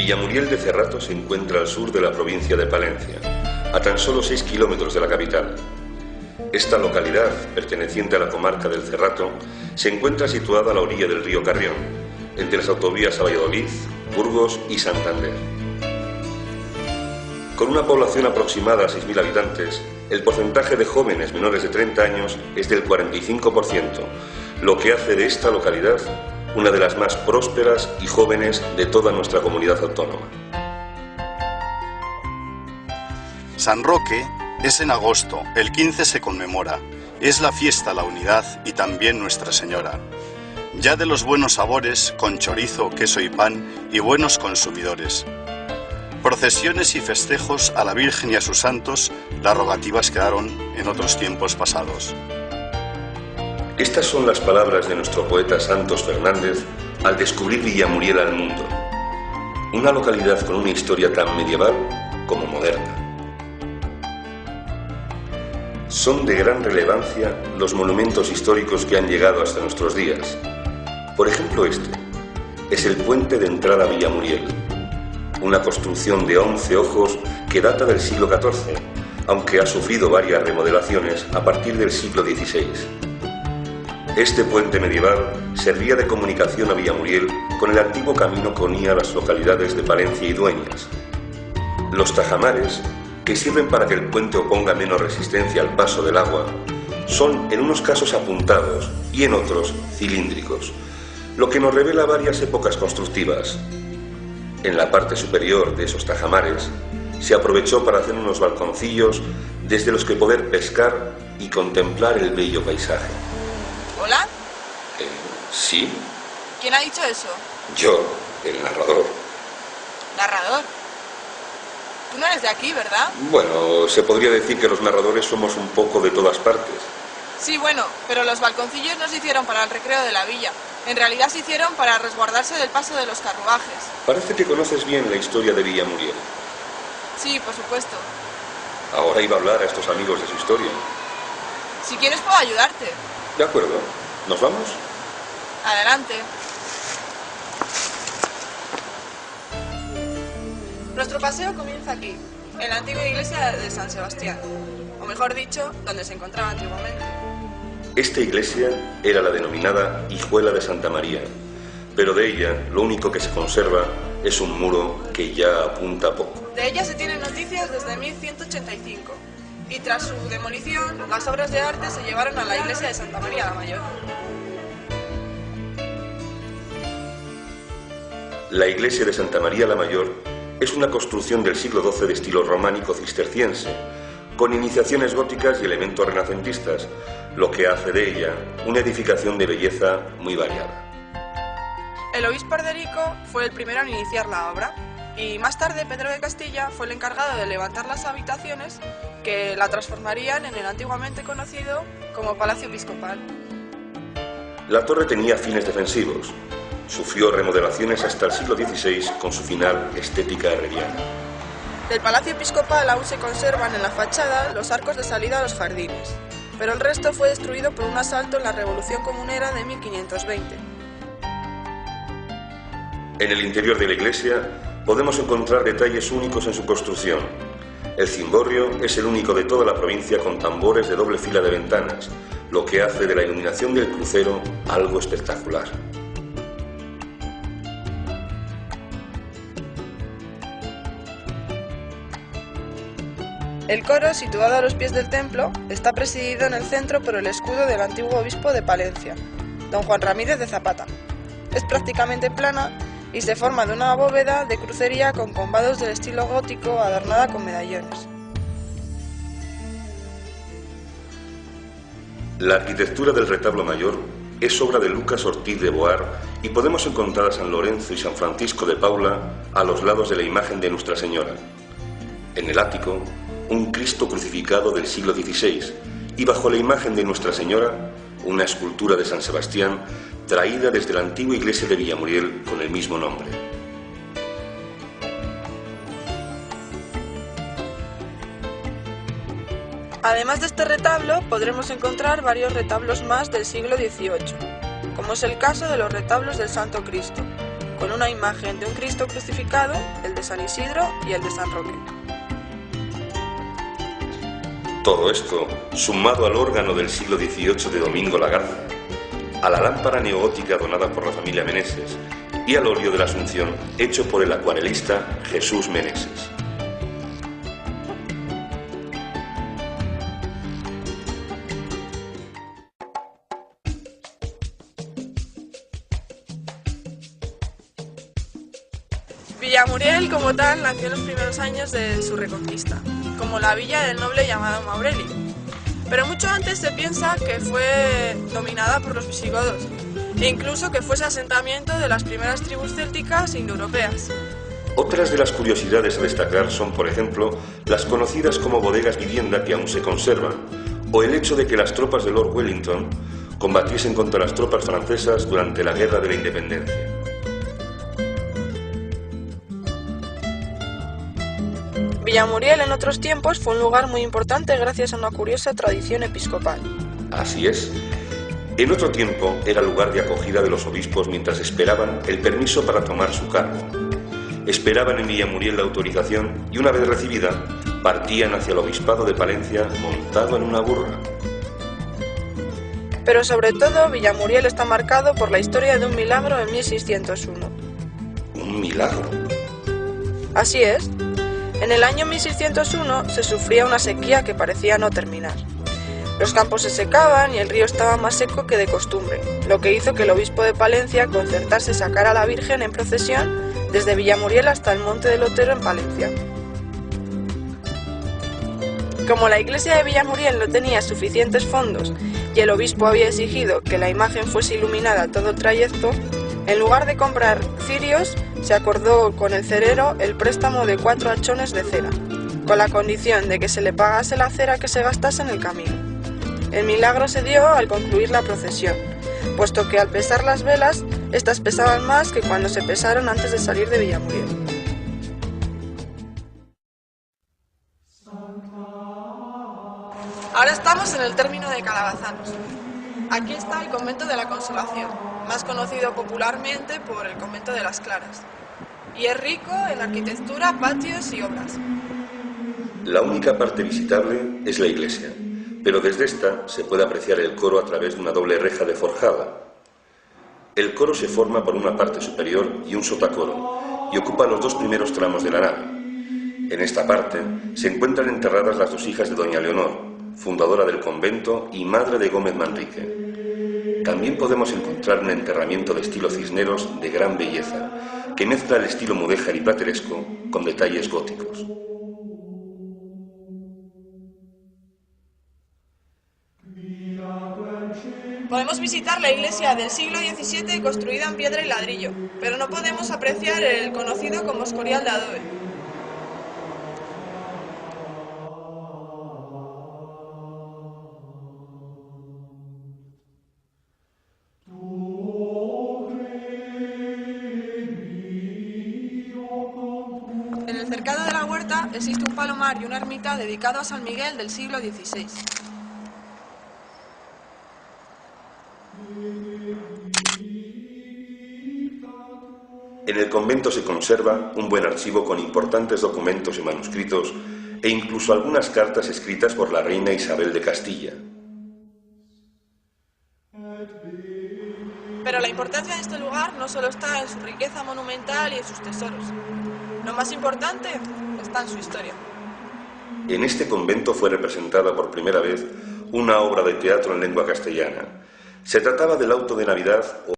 Villamuriel de Cerrato se encuentra al sur de la provincia de Palencia, a tan solo 6 kilómetros de la capital. Esta localidad, perteneciente a la comarca del Cerrato, se encuentra situada a la orilla del río Carrión, entre las autovías a Valladolid, Burgos y Santander. Con una población aproximada a 6.000 habitantes, el porcentaje de jóvenes menores de 30 años es del 45%, lo que hace de esta localidad una de las más prósperas y jóvenes de toda nuestra comunidad autónoma. San Roque es en agosto, el 15 se conmemora, es la fiesta, la unidad y también Nuestra Señora. Ya de los buenos sabores, con chorizo, queso y pan y buenos consumidores. Procesiones y festejos a la Virgen y a sus santos, las rogativas quedaron en otros tiempos pasados. Estas son las palabras de nuestro poeta Santos Fernández al descubrir Villamuriel al mundo, una localidad con una historia tan medieval como moderna. Son de gran relevancia los monumentos históricos que han llegado hasta nuestros días. Por ejemplo, este es el puente de entrada a Villamuriel, una construcción de 11 ojos que data del siglo XIV, aunque ha sufrido varias remodelaciones a partir del siglo XVI. Este puente medieval servía de comunicación a Villamuriel con el antiguo camino que unía a las localidades de Palencia y Dueñas. Los tajamares, que sirven para que el puente oponga menos resistencia al paso del agua, son en unos casos apuntados y en otros cilíndricos, lo que nos revela varias épocas constructivas. En la parte superior de esos tajamares se aprovechó para hacer unos balconcillos desde los que poder pescar y contemplar el bello paisaje. ¿Hola? ¿Sí? ¿Quién ha dicho eso? Yo, el narrador. ¿Narrador? Tú no eres de aquí, ¿verdad? Bueno, se podría decir que los narradores somos un poco de todas partes. Sí, bueno, pero los balconcillos no se hicieron para el recreo de la villa. En realidad se hicieron para resguardarse del paso de los carruajes. Parece que conoces bien la historia de Villamuriel. Sí, por supuesto. Ahora iba a hablar a estos amigos de su historia. Si quieres puedo ayudarte. De acuerdo. ¿Nos vamos? Adelante. Nuestro paseo comienza aquí, en la antigua iglesia de San Sebastián, o mejor dicho, donde se encontraba antiguamente. Esta iglesia era la denominada Hijuela de Santa María, pero de ella lo único que se conserva es un muro que ya apunta a poco. De ella se tienen noticias desde 1185, y tras su demolición, las obras de arte se llevaron a la iglesia de Santa María la Mayor. La iglesia de Santa María la Mayor es una construcción del siglo XII de estilo románico cisterciense, con iniciaciones góticas y elementos renacentistas, lo que hace de ella una edificación de belleza muy variada. El obispo Arderico fue el primero en iniciar la obra, y más tarde Pedro de Castilla fue el encargado de levantar las habitaciones que la transformarían en el antiguamente conocido como Palacio Episcopal. La torre tenía fines defensivos. Sufrió remodelaciones hasta el siglo XVI con su final estética herreriana. Del Palacio Episcopal aún se conservan en la fachada los arcos de salida a los jardines, pero el resto fue destruido por un asalto en la Revolución Comunera de 1520. En el interior de la iglesia podemos encontrar detalles únicos en su construcción. El cimborrio es el único de toda la provincia con tambores de doble fila de ventanas, lo que hace de la iluminación del crucero algo espectacular. El coro, situado a los pies del templo, está presidido en el centro por el escudo del antiguo obispo de Palencia, don Juan Ramírez de Zapata. Es prácticamente plana y se forma de una bóveda de crucería con combados del estilo gótico adornada con medallones. La arquitectura del retablo mayor es obra de Lucas Ortiz de Boar y podemos encontrar a San Lorenzo y San Francisco de Paula a los lados de la imagen de Nuestra Señora. En el ático, un Cristo crucificado del siglo XVI y bajo la imagen de Nuestra Señora, una escultura de San Sebastián traída desde la antigua iglesia de Villamuriel con el mismo nombre. Además de este retablo, podremos encontrar varios retablos más del siglo XVIII, como es el caso de los retablos del Santo Cristo, con una imagen de un Cristo crucificado, el de San Isidro y el de San Roque. Todo esto, sumado al órgano del siglo XVIII de Domingo Lagarza, a la lámpara neogótica donada por la familia Meneses y al óleo de la Asunción hecho por el acuarelista Jesús Meneses. Villamuriel, como tal, nació en los primeros años de su reconquista, como la villa del noble llamado Maureli. Pero mucho antes se piensa que fue dominada por los visigodos, e incluso que fuese asentamiento de las primeras tribus célticas indoeuropeas. Otras de las curiosidades a destacar son, por ejemplo, las conocidas como bodegas vivienda que aún se conservan, o el hecho de que las tropas de Lord Wellington combatiesen contra las tropas francesas durante la Guerra de la Independencia. Villamuriel en otros tiempos fue un lugar muy importante gracias a una curiosa tradición episcopal. Así es. En otro tiempo era lugar de acogida de los obispos mientras esperaban el permiso para tomar su cargo. Esperaban en Villamuriel la autorización y una vez recibida, partían hacia el obispado de Palencia montado en una burra. Pero sobre todo, Villamuriel está marcado por la historia de un milagro en 1601. ¿Un milagro? Así es. En el año 1601 se sufría una sequía que parecía no terminar. Los campos se secaban y el río estaba más seco que de costumbre, lo que hizo que el obispo de Palencia concertase sacar a la Virgen en procesión desde Villamuriel hasta el Monte del Otero en Palencia. Como la iglesia de Villamuriel no tenía suficientes fondos y el obispo había exigido que la imagen fuese iluminada todo el trayecto, en lugar de comprar cirios, se acordó con el cerero el préstamo de 4 hachones de cera, con la condición de que se le pagase la cera que se gastase en el camino. El milagro se dio al concluir la procesión, puesto que al pesar las velas, estas pesaban más que cuando se pesaron antes de salir de Villamuriel. Ahora estamos en el término de Calabazanos. Aquí está el convento de la Consolación, más conocido popularmente por el convento de las Claras, y es rico en arquitectura, patios y obras. La única parte visitable es la iglesia, pero desde esta se puede apreciar el coro a través de una doble reja de forjada. El coro se forma por una parte superior y un sotacoro, y ocupa los 2 primeros tramos de la nave. En esta parte se encuentran enterradas las 2 hijas de doña Leonor, fundadora del convento y madre de Gómez Manrique. También podemos encontrar un enterramiento de estilo Cisneros de gran belleza, que mezcla el estilo mudéjar y plateresco con detalles góticos. Podemos visitar la iglesia del siglo XVII construida en piedra y ladrillo, pero no podemos apreciar el conocido como Escorial de adobe. En el cercado de la huerta existe un palomar y una ermita dedicado a San Miguel del siglo XVI. En el convento se conserva un buen archivo con importantes documentos y manuscritos e incluso algunas cartas escritas por la reina Isabel de Castilla. Pero la importancia de este lugar no solo está en su riqueza monumental y en sus tesoros. Lo más importante está en su historia. En este convento fue representada por primera vez una obra de teatro en lengua castellana. Se trataba del Auto de Navidad o